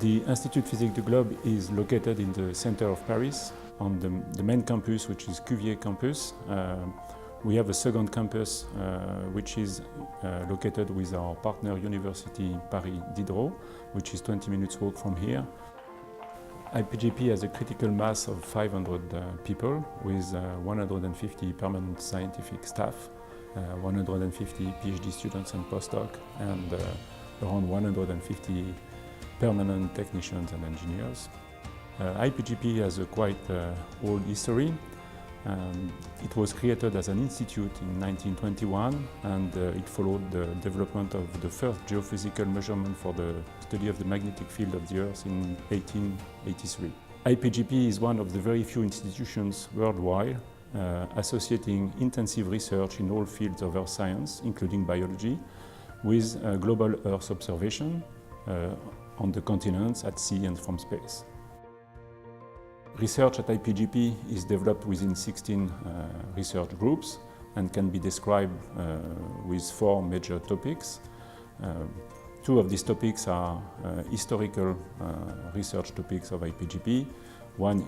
The Institut Physique du Globe is located in the center of Paris, on the main campus, which is Cuvier campus. We have a second campus, which is located with our partner university Paris Diderot, which is 20 minutes walk from here. IPGP has a critical mass of 500 people with 150 permanent scientific staff, 150 PhD students and postdoc, and around 150 permanent technicians and engineers. IPGP has a quite old history. It was created as an institute in 1921, and it followed the development of the first geophysical measurement for the study of the magnetic field of the Earth in 1883. IPGP is one of the very few institutions worldwide associating intensive research in all fields of Earth science, including biology, with global Earth observation on the continents, at sea and from space. Research at IPGP is developed within 16 research groups and can be described with 4 major topics. 2 of these topics are historical research topics of IPGP. One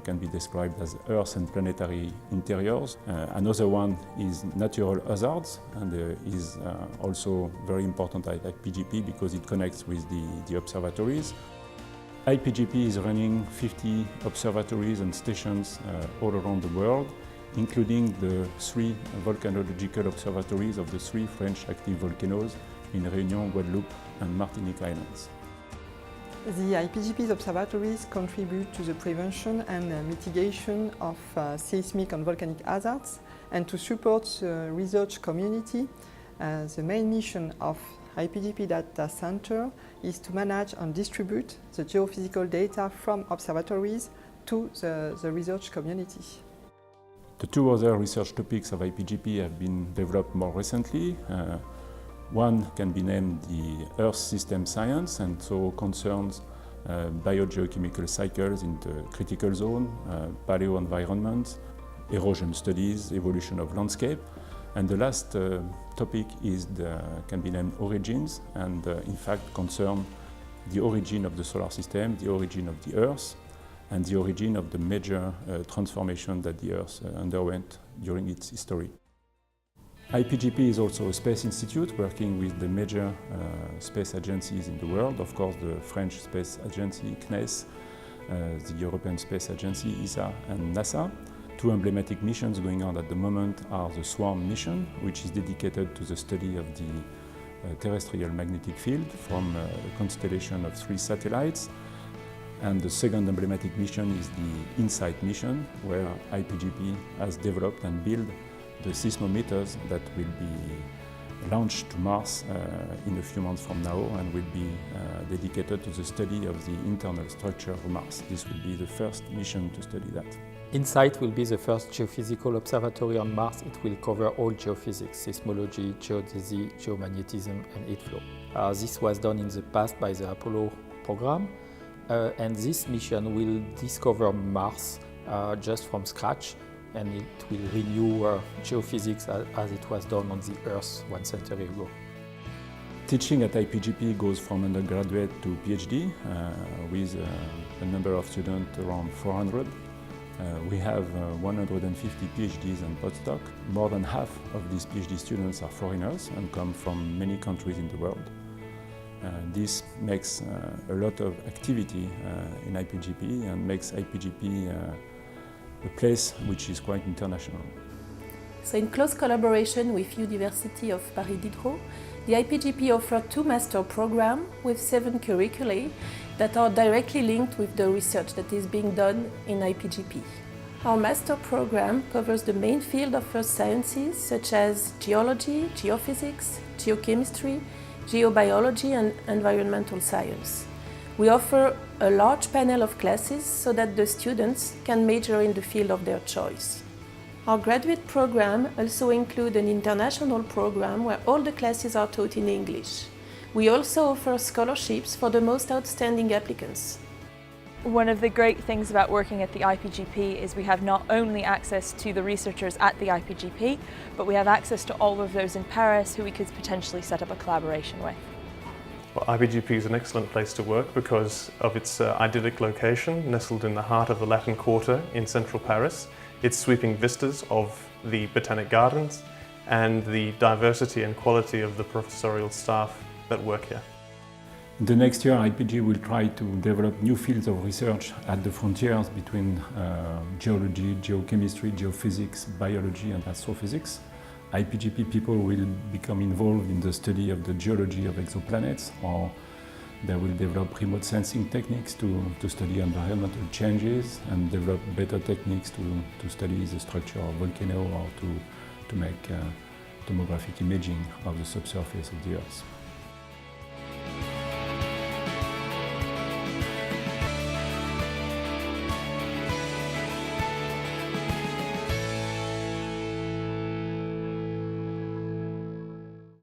can be described as Earth and planetary interiors. Another one is natural hazards, and is also very important at IPGP because it connects with the observatories. IPGP is running 50 observatories and stations all around the world, including the 3 volcanological observatories of the 3 French active volcanoes in Réunion, Guadeloupe and Martinique Islands. The IPGP's observatories contribute to the prevention and mitigation of seismic and volcanic hazards, and to support the research community. The main mission of IPGP Data Center is to manage and distribute the geophysical data from observatories to the research community. The 2 other research topics of IPGP have been developed more recently. One can be named the Earth System Science, and so concerns biogeochemical cycles in the critical zone, paleo-environment, erosion studies, evolution of landscape. And the last topic can be named Origins, and in fact concern the origin of the solar system, the origin of the Earth, and the origin of the major transformation that the Earth underwent during its history. IPGP is also a space institute working with the major space agencies in the world. Of course, the French Space Agency, CNES, the European Space Agency, ESA, and NASA. 2 emblematic missions going on at the moment are the SWARM mission, which is dedicated to the study of the terrestrial magnetic field from a constellation of 3 satellites. And the second emblematic mission is the InSight mission, where IPGP has developed and built the seismometers that will be launched to Mars in a few months from now, and will be dedicated to the study of the internal structure of Mars. This will be the first mission to study that. InSight will be the first geophysical observatory on Mars. It will cover all geophysics, seismology, geodesy, geomagnetism and heat flow. This was done in the past by the Apollo program, and this mission will discover Mars just from scratch, and it will renew geophysics as it was done on the Earth 1 century ago. Teaching at IPGP goes from undergraduate to PhD, with a number of students around 400. We have 150 PhDs and postdoc. More than half of these PhD students are foreigners and come from many countries in the world. This makes a lot of activity in IPGP and makes IPGP a place which is quite international. So in close collaboration with University of Paris Diderot, the IPGP offered 2 master programs with 7 curriculae that are directly linked with the research that is being done in IPGP. Our master program covers the main field of earth sciences such as geology, geophysics, geochemistry, geobiology and environmental science. We offer a large panel of classes so that the students can major in the field of their choice. Our graduate program also includes an international program where all the classes are taught in English. We also offer scholarships for the most outstanding applicants. One of the great things about working at the IPGP is we have not only access to the researchers at the IPGP, but we have access to all of those in Paris who we could potentially set up a collaboration with. IPGP is an excellent place to work because of its idyllic location, nestled in the heart of the Latin Quarter in central Paris, its sweeping vistas of the Botanic Gardens, and the diversity and quality of the professorial staff that work here. The next year, IPG will try to develop new fields of research at the frontiers between geology, geochemistry, geophysics, biology and astrophysics. IPGP people will become involved in the study of the geology of exoplanets, or they will develop remote sensing techniques to study environmental changes and develop better techniques to study the structure of volcanoes or to make tomographic imaging of the subsurface of the Earth.